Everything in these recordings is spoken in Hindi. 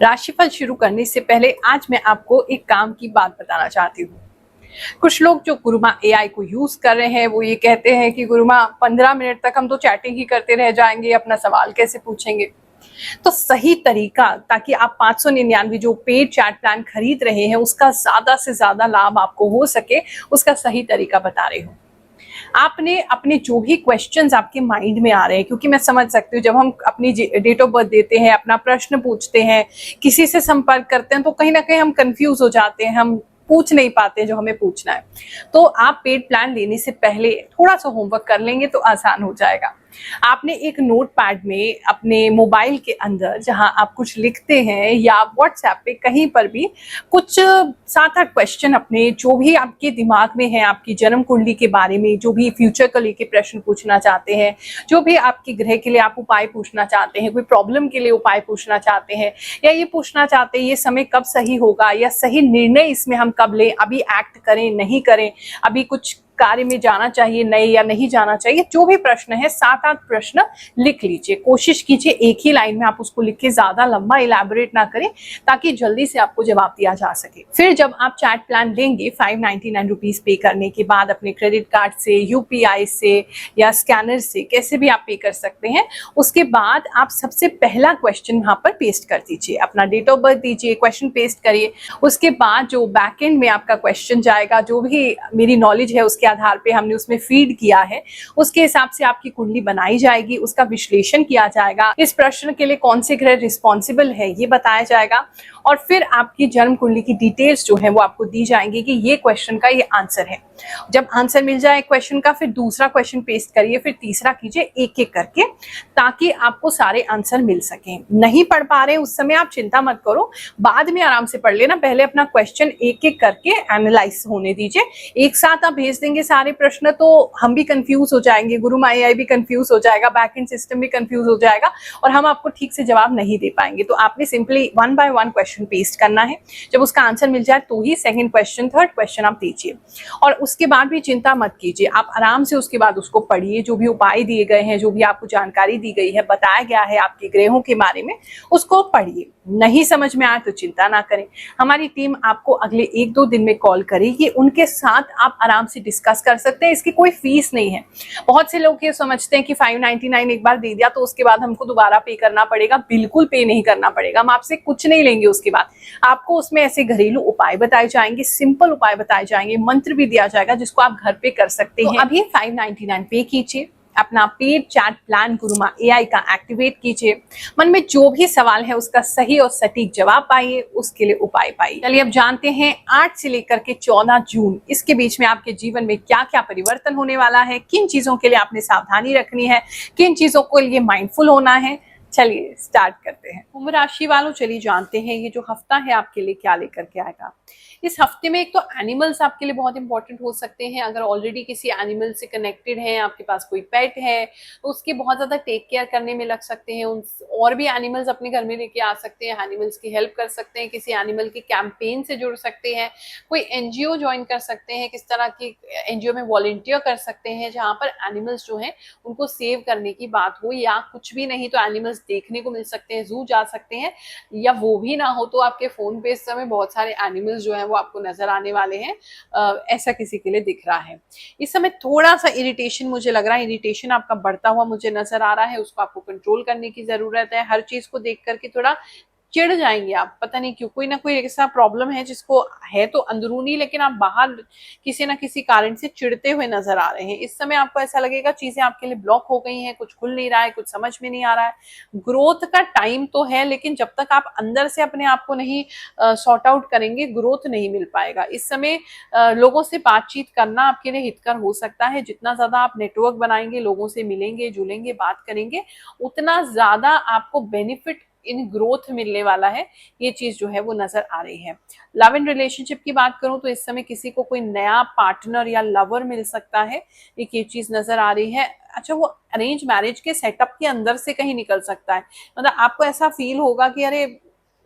राशिफल शुरू करने से पहले आज मैं आपको एक काम की बात बताना चाहती हूँ। कुछ लोग जो गुरुमा एआई को यूज कर रहे हैं वो ये कहते हैं कि गुरुमा 15 मिनट तक हम तो चैटिंग ही करते रह जाएंगे, अपना सवाल कैसे पूछेंगे। तो सही तरीका, ताकि आप 599 जो पेड चैट प्लान खरीद रहे हैं उसका ज्यादा से ज्यादा लाभ आपको हो सके, उसका सही तरीका बता रही हूँ। आपने अपने जो भी क्वेश्चंस आपके माइंड में आ रहे हैं, क्योंकि मैं समझ सकती हूँ जब हम अपनी डेट ऑफ बर्थ देते हैं, अपना प्रश्न पूछते हैं, किसी से संपर्क करते हैं, तो कहीं ना कहीं हम कंफ्यूज हो जाते हैं, हम पूछ नहीं पाते जो हमें पूछना है। तो आप पेड प्लान लेने से पहले थोड़ा सा होमवर्क कर लेंगे तो आसान हो जाएगा। आपने एक नोट पैड में अपने मोबाइल के अंदर जहां आप कुछ लिखते हैं या व्हाट्सएप पे कहीं पर भी कुछ 7-8 क्वेश्चन अपने जो भी आपके दिमाग में है, आपकी जन्म कुंडली के बारे में, जो भी फ्यूचर को लेके प्रश्न पूछना चाहते हैं, जो भी आपके ग्रह के लिए आप उपाय पूछना चाहते हैं, कोई प्रॉब्लम के लिए उपाय पूछना चाहते हैं, या ये पूछना चाहते हैं ये समय कब सही होगा, या सही निर्णय इसमें हम कब लें, अभी एक्ट करें नहीं करें, अभी कुछ कार्य में जाना चाहिए नहीं या नहीं जाना चाहिए, जो भी प्रश्न है 7-8 प्रश्न लिख लीजिए। कोशिश कीजिए एक ही लाइन में आप उसको लिख के ज्यादा लंबा इलैबोरेट ना करें, ताकि जल्दी से आपको जवाब दिया जा सके। फिर जब आप चैट प्लान लेंगे 599 रुपीज पे करने के बाद अपने क्रेडिट कार्ड से, यूपीआई से या स्कैनर से, कैसे भी आप पे कर सकते हैं, उसके बाद आप सबसे पहला क्वेश्चन वहां पर पेस्ट कर दीजिए, अपना डेट ऑफ बर्थ दीजिए, क्वेश्चन पेस्ट करिए। उसके बाद जो बैक एंड में आपका क्वेश्चन जाएगा, जो भी मेरी नॉलेज है उसके आधार पे हमने उसमें फीड किया है, उसके हिसाब से आपकी कुंडली बनाई जाएगी, उसका विश्लेषण किया जाएगा, इस प्रश्न के लिए कौन से ग्रह रिस्पॉन्सिबल है ये बताया जाएगा, और फिर आपकी जन्म कुंडली की डिटेल्स जो है वो आपको दी जाएंगी कि ये क्वेश्चन का ये आंसर है। जब आंसर मिल जाए क्वेश्चन का, फिर दूसरा क्वेश्चन पेस्ट करिए, फिर तीसरा कीजिए, एक एक करके, ताकि आपको सारे आंसर मिल सकें। नहीं पढ़ पा रहे उस समय आप चिंता मत करो, बाद में आराम से पढ़ लेना, पहले अपना क्वेश्चन एक एक करके एनालाइज होने दीजिए। एक साथ आप भेज देंगे सारे प्रश्न तो हम भी कंफ्यूज हो जाएंगे, गुरुमा एआई भी कंफ्यूज हो जाएगा, बैकएंड सिस्टम भी कंफ्यूज हो जाएगा, और हम आपको ठीक से जवाब नहीं दे पाएंगे। तो आपने सिंपली 1 बाय 1 क्वेश्चन पेस्ट करना है, जब उसका आंसर मिल जाए तो ही सेकंड क्वेश्चन, थर्ड क्वेश्चन आप दीजिए। और उसके बाद भी चिंता मत कीजिए, आप आराम से उसके बाद उसको पढ़िए, जो भी उपाय दिए गए हैं, जो भी आपको जानकारी दी गई है, बताया गया है आपके ग्रहों के बारे में, उसको पढ़िए। नहीं समझ में आए तो चिंता ना करें, हमारी टीम आपको अगले 1-2 दिन में कॉल करेगी, उनके साथ आप आराम से डिस्कस कर सकते हैं, इसकी कोई फीस नहीं है। बहुत से लोग ये समझते हैं कि 599 एक बार दे दिया तो उसके बाद हमको दोबारा पे करना पड़ेगा। बिल्कुल पे नहीं करना पड़ेगा, हम आपसे कुछ नहीं लेंगे। उसके बाद आपको उसमें ऐसे घरेलू उपाय बताए जाएंगे, सिंपल उपाय बताए जाएंगे, मंत्र भी दिया जाएगा जिसको आप घर पे कर सकते हैं। तो अभी 599 पे कीजिए, अपना पेड चैट प्लान गुरुमा एआई का एक्टिवेट कीजिए, मन में जो भी सवाल है उसका सही और सटीक जवाब पाइए, उसके लिए उपाय पाइए। चलिए अब जानते हैं 8 से लेकर के 14 जून इसके बीच में आपके जीवन में क्या क्या परिवर्तन होने वाला है, किन चीजों के लिए आपने सावधानी रखनी है, किन चीजों को लिए माइंडफुल होना है। चलिए स्टार्ट करते हैं। कुंभ राशि वालों, चलिए जानते हैं ये जो हफ्ता है आपके लिए क्या लेकर के आएगा। इस हफ्ते में एक तो एनिमल्स आपके लिए बहुत इंपॉर्टेंट हो सकते हैं। अगर ऑलरेडी किसी एनिमल से कनेक्टेड हैं, आपके पास कोई पेट है, तो उसके बहुत ज्यादा टेक केयर करने में लग सकते हैं। उन और भी एनिमल्स अपने घर में लेके आ सकते हैं, एनिमल्स की हेल्प कर सकते हैं, किसी एनिमल के कैंपेन से जुड़ सकते हैं, कोई एनजीओ ज्वाइन कर सकते हैं, किस तरह की एनजीओ में वॉलंटियर कर सकते हैं जहां पर एनिमल्स जो है उनको सेव करने की बात हो, या कुछ भी नहीं तो एनिमल्स देखने को मिल सकते हैं, जू जा सकते हैं, या वो भी ना हो तो आपके फोन पे इस समय बहुत सारे एनिमल्स जो है वो आपको नजर आने वाले हैं। ऐसा किसी के लिए दिख रहा है। इस समय थोड़ा सा इरिटेशन मुझे लग रहा है, इरिटेशन आपका बढ़ता हुआ मुझे नजर आ रहा है, उसको आपको कंट्रोल करने की जरूरत है। हर चीज को देख करके थोड़ा चिढ़ जाएंगे आप, पता नहीं क्यों, कोई ना कोई ऐसा प्रॉब्लम है जिसको है तो अंदरूनी, लेकिन आप बाहर किसी ना किसी कारण से चिढ़ते हुए नजर आ रहे हैं। इस समय आपको ऐसा लगेगा चीजें आपके लिए ब्लॉक हो गई हैं, कुछ खुल नहीं रहा है, कुछ समझ में नहीं आ रहा है। ग्रोथ का टाइम तो है, लेकिन जब तक आप अंदर से अपने आप को नहीं सॉर्ट आउट करेंगे, ग्रोथ नहीं मिल पाएगा। इस समय लोगों से बातचीत करना आपके लिए हितकर हो सकता है। जितना ज्यादा आप नेटवर्क बनाएंगे, लोगों से मिलेंगे जुलेंगे, बात करेंगे, उतना ज्यादा आपको बेनिफिट इन ग्रोथ मिलने वाला है। ये चीज जो है वो नजर आ रही है। लव एंड रिलेशनशिप की बात करूं तो इस समय किसी को कोई नया पार्टनर या लवर मिल सकता है, एक ये चीज नजर आ रही है। अच्छा, वो अरेंज मैरिज के सेटअप के अंदर से कहीं निकल सकता है, मतलब आपको ऐसा फील होगा कि अरे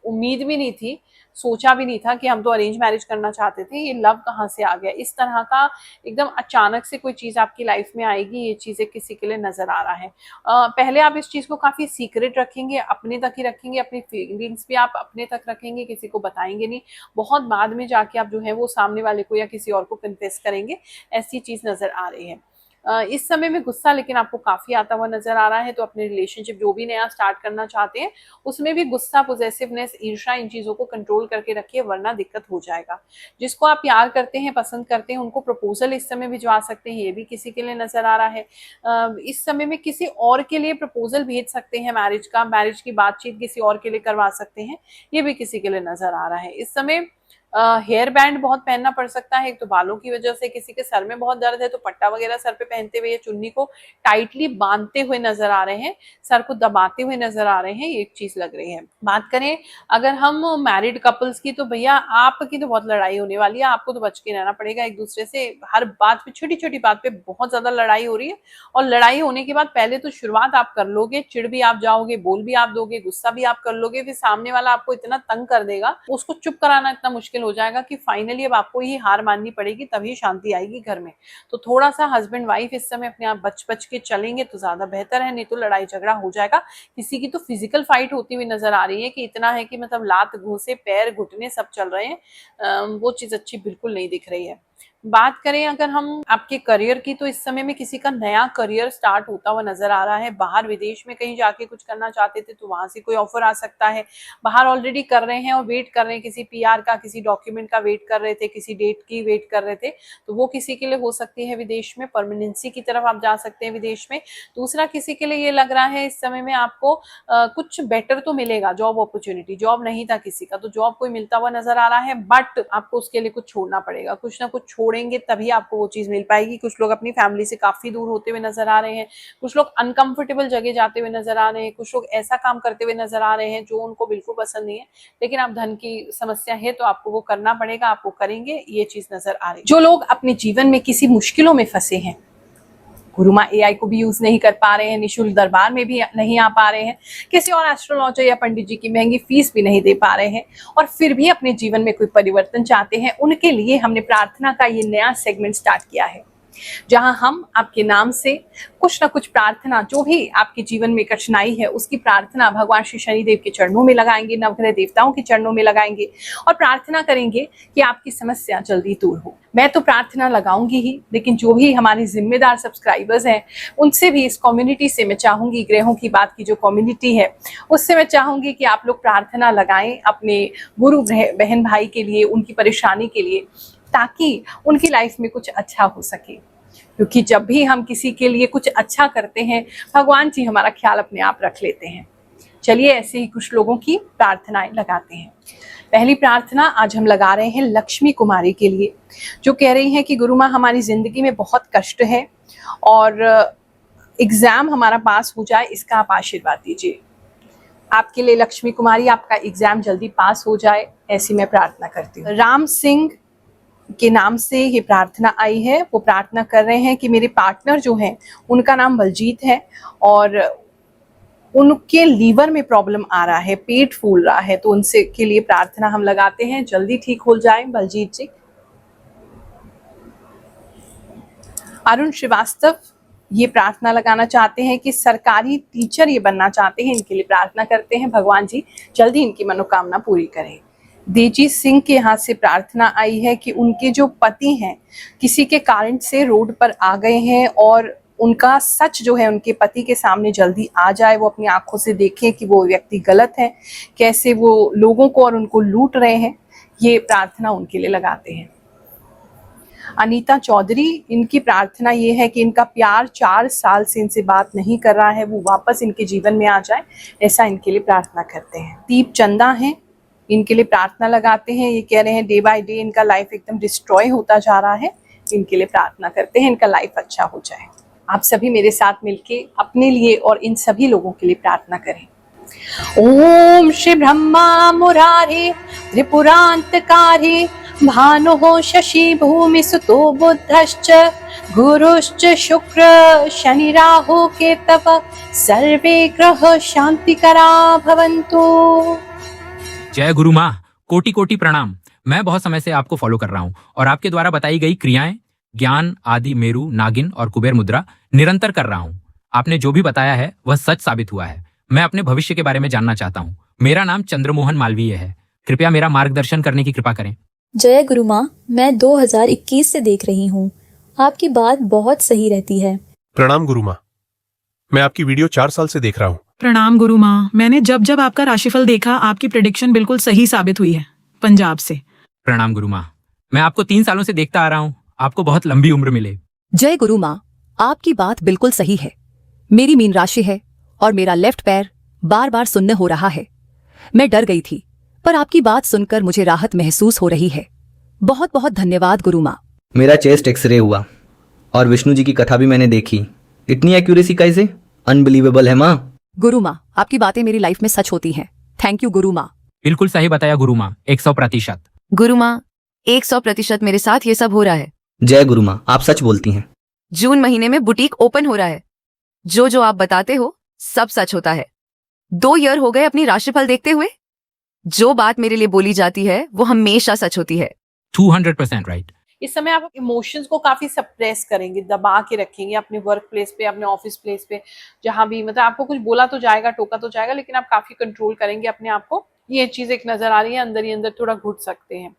उम्मीद भी नहीं थी, सोचा भी नहीं था कि हम तो अरेंज मैरिज करना चाहते थे, ये लव कहाँ से आ गया। इस तरह का एकदम अचानक से कोई चीज आपकी लाइफ में आएगी, ये चीजें किसी के लिए नजर आ रहा है। पहले आप इस चीज को काफी सीक्रेट रखेंगे, अपने तक ही रखेंगे, अपनी फीलिंग्स भी आप अपने तक रखेंगे, किसी को बताएंगे नहीं। बहुत बाद में जाके आप जो है वो सामने वाले को या किसी और को कन्फेस करेंगे, ऐसी चीज नजर आ रही है। इस समय में गुस्सा लेकिन आपको काफी आता हुआ नजर आ रहा है। तो अपने रिलेशनशिप जो भी नया स्टार्ट करना चाहते हैं उसमें भी गुस्सा, पॉजेसिवनेस, ईर्ष्या, इन चीजों को कंट्रोल करके रखिए, वरना दिक्कत हो जाएगा। जिसको आप प्यार करते हैं, पसंद करते हैं, उनको प्रपोजल इस समय भिजवा सकते हैं, ये भी किसी के लिए नजर आ रहा है। इस समय में किसी और के लिए प्रपोजल भेज सकते हैं, मैरिज की बातचीत किसी और के लिए करवा सकते हैं, ये भी किसी के लिए नजर आ रहा है। इस समय हेयर बैंड बहुत पहनना पड़ सकता है, एक तो बालों की वजह से, किसी के सर में बहुत दर्द है तो पट्टा वगैरह सर पे पहनते हुए या चुन्नी को टाइटली बांधते हुए नजर आ रहे हैं, सर को दबाते हुए नजर आ रहे हैं, ये एक चीज लग रही है। बात करें अगर हम मैरिड कपल्स की, तो भैया आपकी तो बहुत लड़ाई होने वाली है, आपको तो बच के रहना पड़ेगा एक दूसरे से। हर बात पे, छोटी छोटी बात पे बहुत ज्यादा लड़ाई हो रही है, और लड़ाई होने के बाद पहले तो शुरुआत आप कर लोगे, चिढ़ भी आप जाओगे, बोल भी आप दोगे, गुस्सा भी आप कर लोगे, फिर सामने वाला आपको इतना तंग कर देगा, उसको चुप कराना इतना मुश्किल हो जाएगा कि फाइनली अब आपको ही हार माननी पड़ेगी, तभी शांति आएगी घर में। तो थोड़ा सा हस्बैंड वाइफ इस समय अपने आप बच बच के चलेंगे तो ज्यादा बेहतर है, नहीं तो लड़ाई झगड़ा हो जाएगा। किसी की तो फिजिकल फाइट होती हुई नजर आ रही है कि इतना है कि मतलब लात घूंसे, पैर घुटने सब चल रहे हैं, वो चीज अच्छी बिल्कुल नहीं दिख रही है। बात करें अगर हम आपके करियर की, तो इस समय में किसी का नया करियर स्टार्ट होता हुआ नजर आ रहा है। बाहर विदेश में कहीं जाके कुछ करना चाहते थे तो वहां से कोई ऑफर आ सकता है, बाहर ऑलरेडी कर रहे हैं और वेट कर रहे हैं, किसी पीआर का, किसी डॉक्यूमेंट का वेट कर रहे थे, किसी डेट की वेट कर रहे थे, तो वो किसी के लिए हो सकती है विदेश में, परमानेंसी की तरफ आप जा सकते हैं विदेश में। दूसरा, किसी के लिए ये लग रहा है इस समय में आपको कुछ बेटर तो मिलेगा, जॉब अपॉर्चुनिटी, जॉब नहीं था किसी का तो जॉब कोई मिलता हुआ नजर आ रहा है, बट आपको उसके लिए कुछ छोड़ना पड़ेगा, कुछ ना कुछ छोड़ेंगे तभी आपको वो चीज मिल पाएगी। कुछ लोग अपनी फैमिली से काफी दूर होते हुए नजर आ रहे हैं, कुछ लोग अनकंफर्टेबल जगह जाते हुए नजर आ रहे हैं, कुछ लोग ऐसा काम करते हुए नजर आ रहे हैं जो उनको बिल्कुल पसंद नहीं है, लेकिन आप धन की समस्या है तो आपको वो करना पड़ेगा, आप वो करेंगे, ये चीज नजर आ रही है। जो लोग अपने जीवन में किसी मुश्किलों में फंसे हैं, गुरु माँ एआई को भी यूज नहीं कर पा रहे हैं, निशुल्क दरबार में भी नहीं आ पा रहे हैं, किसी और एस्ट्रोलॉजर या पंडित जी की महंगी फीस भी नहीं दे पा रहे हैं, और फिर भी अपने जीवन में कोई परिवर्तन चाहते हैं, उनके लिए हमने प्रार्थना का ये नया सेगमेंट स्टार्ट किया है, जहां हम आपके नाम से कुछ ना कुछ प्रार्थना, जो भी आपके जीवन में कठिनाई है उसकी प्रार्थना भगवान श्री शनिदेव के चरणों में लगाएंगे, नवग्रह देवताओं के चरणों में लगाएंगे और प्रार्थना करेंगे कि आपकी समस्या जल्दी दूर हो। मैं तो प्रार्थना लगाऊंगी ही, लेकिन जो भी हमारे जिम्मेदार सब्सक्राइबर्स हैं उनसे भी, इस कम्युनिटी से मैं चाहूंगी, ग्रहों की बात की जो कम्युनिटी है उससे मैं चाहूंगी कि आप लोग प्रार्थना लगाएं अपने गुरु बहन भाई के लिए, उनकी परेशानी के लिए, ताकि उनकी लाइफ में कुछ अच्छा हो सके। क्योंकि जब भी हम किसी के लिए कुछ अच्छा करते हैं, भगवान जी हमारा ख्याल अपने आप रख लेते हैं। चलिए ऐसे ही कुछ लोगों की प्रार्थनाएं लगाते हैं। पहली प्रार्थना आज हम लगा रहे हैं लक्ष्मी कुमारी के लिए, जो कह रही हैं कि गुरु माँ हमारी जिंदगी में बहुत कष्ट है और एग्जाम हमारा पास हो जाए, इसका आप आशीर्वाद दीजिए। आपके लिए लक्ष्मी कुमारी, आपका एग्जाम जल्दी पास हो जाए, ऐसी मैं प्रार्थना करती हूँ। राम सिंह के नाम से ये प्रार्थना आई है, वो प्रार्थना कर रहे हैं कि मेरे पार्टनर जो हैं उनका नाम बलजीत है और उनके लीवर में प्रॉब्लम आ रहा है, पेट फूल रहा है, तो उनसे के लिए प्रार्थना हम लगाते हैं, जल्दी ठीक हो जाए बलजीत जी। अरुण श्रीवास्तव ये प्रार्थना लगाना चाहते हैं कि सरकारी टीचर ये बनना चाहते हैं, इनके लिए प्रार्थना करते हैं, भगवान जी जल्दी इनकी मनोकामना पूरी करें। देवजीत सिंह के यहाँ से प्रार्थना आई है कि उनके जो पति हैं किसी के कारण से रोड पर आ गए हैं और उनका सच जो है उनके पति के सामने जल्दी आ जाए, वो अपनी आंखों से देखें कि वो व्यक्ति गलत है, कैसे वो लोगों को और उनको लूट रहे हैं, ये प्रार्थना उनके लिए लगाते हैं। अनीता चौधरी, इनकी प्रार्थना ये है कि इनका प्यार 4 साल से इनसे बात नहीं कर रहा है, वो वापस इनके जीवन में आ जाए, ऐसा इनके लिए प्रार्थना करते हैं। दीप चंदा हैं, इनके लिए प्रार्थना लगाते हैं, ये कह रहे हैं डे बाय डे इनका लाइफ एकदम डिस्ट्रॉय होता जा रहा है, इनके लिए प्रार्थना करते हैं इनका लाइफ अच्छा हो जाए। आप सभी मेरे साथ मिलके अपने लिए और इन सभी लोगों के लिए प्रार्थना करें। ओम श्री ब्रह्मा मुरारे त्रिपुरांतकारी भानुः शशि भूमि सुतो बुद्धश्च गुरुश्च शुक्र शनि राहु केतव सर्वे ग्रह शांतिकरा भवन्तु। जय गुरु माँ, कोटि कोटि प्रणाम। मैं बहुत समय से आपको फॉलो कर रहा हूँ और आपके द्वारा बताई गई क्रियाएं, ज्ञान, आदि, मेरु, नागिन और कुबेर मुद्रा निरंतर कर रहा हूँ। आपने जो भी बताया है वह सच साबित हुआ है। मैं अपने भविष्य के बारे में जानना चाहता हूँ। मेरा नाम चंद्रमोहन मालवीय है। कृपया मेरा मार्गदर्शन करने की कृपा करें। जय गुरु माँ, मैं 2021 से देख रही हूँ। आपकी बात बहुत सही रहती है। प्रणाम गुरु माँ, मैं आपकी वीडियो 4 साल से देख रहा हूँ। प्रणाम गुरु माँ, मैंने जब जब आपका राशिफल देखा आपकी प्रेडिक्शन बिल्कुल सही साबित हुई है। पंजाब से। प्रणाम गुरु माँ, मैं आपको 3 सालों से देखता आ रहा हूँ। आपको बहुत लंबी उम्र मिले। जय गुरु माँ, आपकी बात बिल्कुल सही है। मेरी मीन राशि है और मेरा लेफ्ट पैर बार बार सुन्न हो रहा है। मैं डर गई थी, पर आपकी बात सुनकर मुझे राहत महसूस हो रही है। बहुत बहुत धन्यवाद गुरु माँ। मेरा चेस्ट एक्सरे हुआ और विष्णु जी की कथा भी मैंने देखी। इतनी एक्यूरेसी कैसे? अनबिलीवेबल है माँ। गुरु माँ, आपकी बातें मेरी लाइफ में सच होती हैं। थैंक यू गुरु माँ। बिल्कुल सही बताया गुरु माँ, 100%। गुरु माँ, 100% मेरे साथ ये सब हो रहा है। जय गुरु माँ, आप सच बोलती हैं। जून महीने में बुटीक ओपन हो रहा है। जो आप बताते हो सब सच होता है। 2 ईयर हो गए अपनी राशिफल देखते हुए। जो बात मेरे लिए बोली जाती है वो हमेशा सच होती है। 200% राइट। इस समय आप इमोशंस को काफी सप्रेस करेंगे, दबा के रखेंगे अपने वर्क प्लेस पे, अपने ऑफिस प्लेस पे, जहां भी मतलब आपको कुछ बोला तो जाएगा, टोका तो जाएगा, लेकिन आप काफी कंट्रोल करेंगे अपने आप को। ये चीज एक नजर आ रही है, अंदर ही अंदर थोड़ा घुट सकते हैं।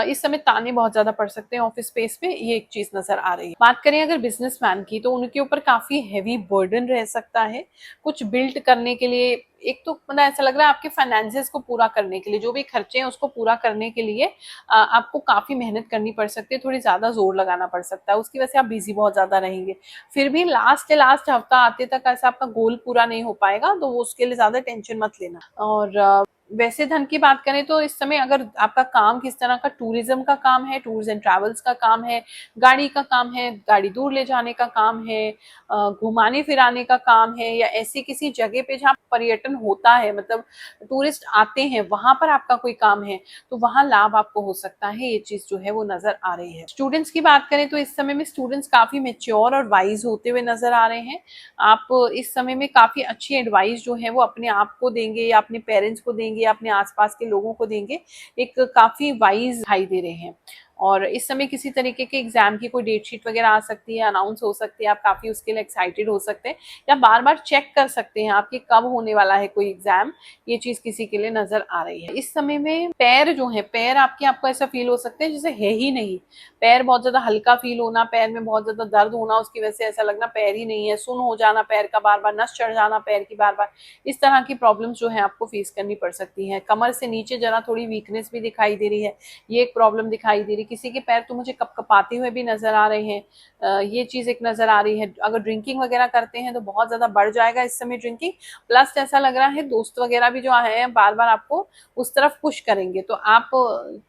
इस समय ताने बहुत ज्यादा पड़ सकते हैं ऑफिस स्पेस पे, ये एक चीज नजर आ रही है। बात करें अगर बिजनेसमैन की, तो उनके ऊपर काफी हैवी बर्डन रह सकता है कुछ बिल्ड करने के लिए। एक तो मतलब ऐसा लग रहा है आपके फाइनेंसेस को पूरा करने के लिए, जो भी खर्चे हैं उसको पूरा करने के लिए आपको काफी मेहनत करनी पड़ सकती है, थोड़ी ज्यादा जोर लगाना पड़ सकता है, उसकी वजह से आप बिजी बहुत ज्यादा रहेंगे। फिर भी लास्ट हफ्ता आते तक ऐसा आपका गोल पूरा नहीं हो पाएगा, तो वो उसके लिए ज्यादा टेंशन मत लेना। और वैसे धन की बात करें तो इस समय अगर आपका काम किस तरह का, टूरिज्म का काम है, टूर्स एंड ट्रैवल्स का काम है, गाड़ी का काम है, गाड़ी दूर ले जाने का काम है, घुमाने फिराने का काम है, या ऐसी किसी जगह पे जहाँ पर्यटन होता है, मतलब टूरिस्ट आते हैं, वहां पर आपका कोई काम है, तो वहां लाभ आपको हो सकता है। ये चीज जो है वो नजर आ रही है। स्टूडेंट्स की बात करें तो इस समय में स्टूडेंट्स काफी मेच्योर और वाइज होते हुए नजर आ रहे हैं। आप इस समय में काफी अच्छी एडवाइस जो है वो अपने आप को देंगे, या अपने पेरेंट्स को देंगे, या अपने आसपास के लोगों को देंगे। एक काफी वाइज दिखाई दे रहे हैं। और इस समय किसी तरीके के एग्जाम की कोई डेट शीट वगैरह आ सकती है, अनाउंस हो सकती है, आप काफी उसके लिए एक्साइटेड हो सकते हैं, या बार बार चेक कर सकते हैं आपके कब होने वाला है कोई एग्जाम। ये चीज किसी के लिए नजर आ रही है। इस समय में पैर जो है, पैर आपको ऐसा फील हो सकते हैं जैसे है ही नहीं। पैर बहुत ज्यादा हल्का फील होना, पैर में बहुत ज्यादा दर्द होना, उसकी वजह से ऐसा लगना पैर ही नहीं है, सुन हो जाना पैर का, बार बार नस चढ़ जाना पैर की बार बार, इस तरह की प्रॉब्लम्स जो है आपको फेस करनी पड़ सकती है। कमर से नीचे जरा थोड़ी वीकनेस भी दिखाई दे रही है, ये एक प्रॉब्लम दिखाई दे रही है। किसी के पैर तो मुझे कपकपाते हुए भी नजर आ रहे हैं, ये चीज एक नजर आ रही है। अगर ड्रिंकिंग वगैरह करते हैं तो बहुत ज्यादा बढ़ जाएगा इस समय ड्रिंकिंग। प्लस ऐसा लग रहा है दोस्त वगैरह भी जो हैं बार बार आपको उस तरफ पुश करेंगे, तो आप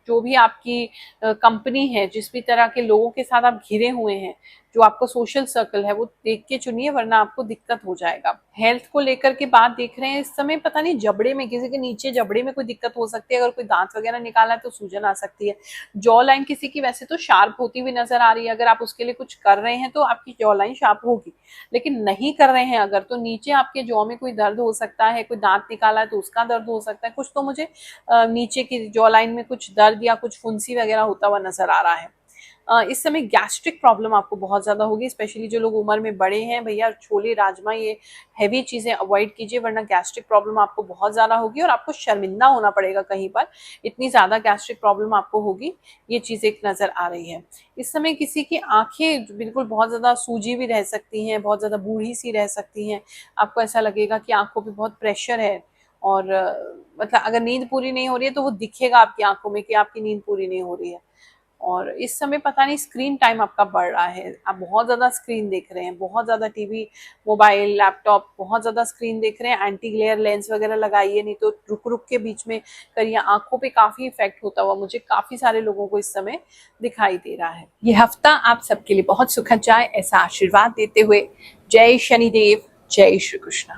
जो भी आपकी कंपनी है, जिस भी तरह के लोगों के साथ आप घिरे हुए हैं, जो आपका सोशल सर्कल है, वो देख के चुनिए, वरना आपको दिक्कत हो जाएगा। हेल्थ को लेकर के बात देख रहे हैं इस समय, पता नहीं जबड़े में, किसी के नीचे जबड़े में कोई दिक्कत हो सकती है। अगर कोई दांत वगैरह निकाला है तो सूजन आ सकती है। जॉ लाइन किसी की वैसे तो शार्प होती हुई नजर आ रही है, अगर आप उसके लिए कुछ कर रहे हैं तो आपकी जॉ लाइन शार्प होगी, लेकिन नहीं कर रहे हैं अगर, तो नीचे आपके जॉ में कोई दर्द हो सकता है। कोई दांत निकाला है तो उसका दर्द हो सकता है। कुछ तो मुझे नीचे की जॉ लाइन में कुछ दर्द या कुछ फुंसी वगैरह होता हुआ नजर आ रहा है। इस समय गैस्ट्रिक प्रॉब्लम आपको बहुत ज्यादा होगी, स्पेशली जो लोग उम्र में बड़े हैं। भैया छोले राजमा ये हैवी चीजें अवॉइड कीजिए, वरना गैस्ट्रिक प्रॉब्लम आपको बहुत ज्यादा होगी और आपको शर्मिंदा होना पड़ेगा कहीं पर, इतनी ज्यादा गैस्ट्रिक प्रॉब्लम आपको होगी। ये चीज एक नजर आ रही है। इस समय किसी की आंखें बिल्कुल बहुत ज्यादा सूजी भी रह सकती हैं, बहुत ज्यादा बूढ़ी सी रह सकती हैं। आपको ऐसा लगेगा कि आंखों पे बहुत प्रेशर है, और मतलब अगर नींद पूरी नहीं हो रही है तो वो दिखेगा आपकी आंखों में कि आपकी नींद पूरी नहीं हो रही है। और इस समय पता नहीं स्क्रीन टाइम आपका बढ़ रहा है, आप बहुत ज़्यादा स्क्रीन देख रहे हैं, बहुत ज़्यादा टीवी, मोबाइल, लैपटॉप, बहुत ज़्यादा स्क्रीन देख रहे हैं। एंटी ग्लेयर लेंस वगैरह लगाइए, नहीं तो रुक रुक के बीच में करिए। आंखों पे काफ़ी इफेक्ट होता हुआ मुझे काफ़ी सारे लोगों को इस समय दिखाई दे रहा है। ये हफ्ता आप सबके लिए बहुत सुखद जाए, ऐसा आशीर्वाद देते हुए जय शनिदेव, जय श्री कृष्ण।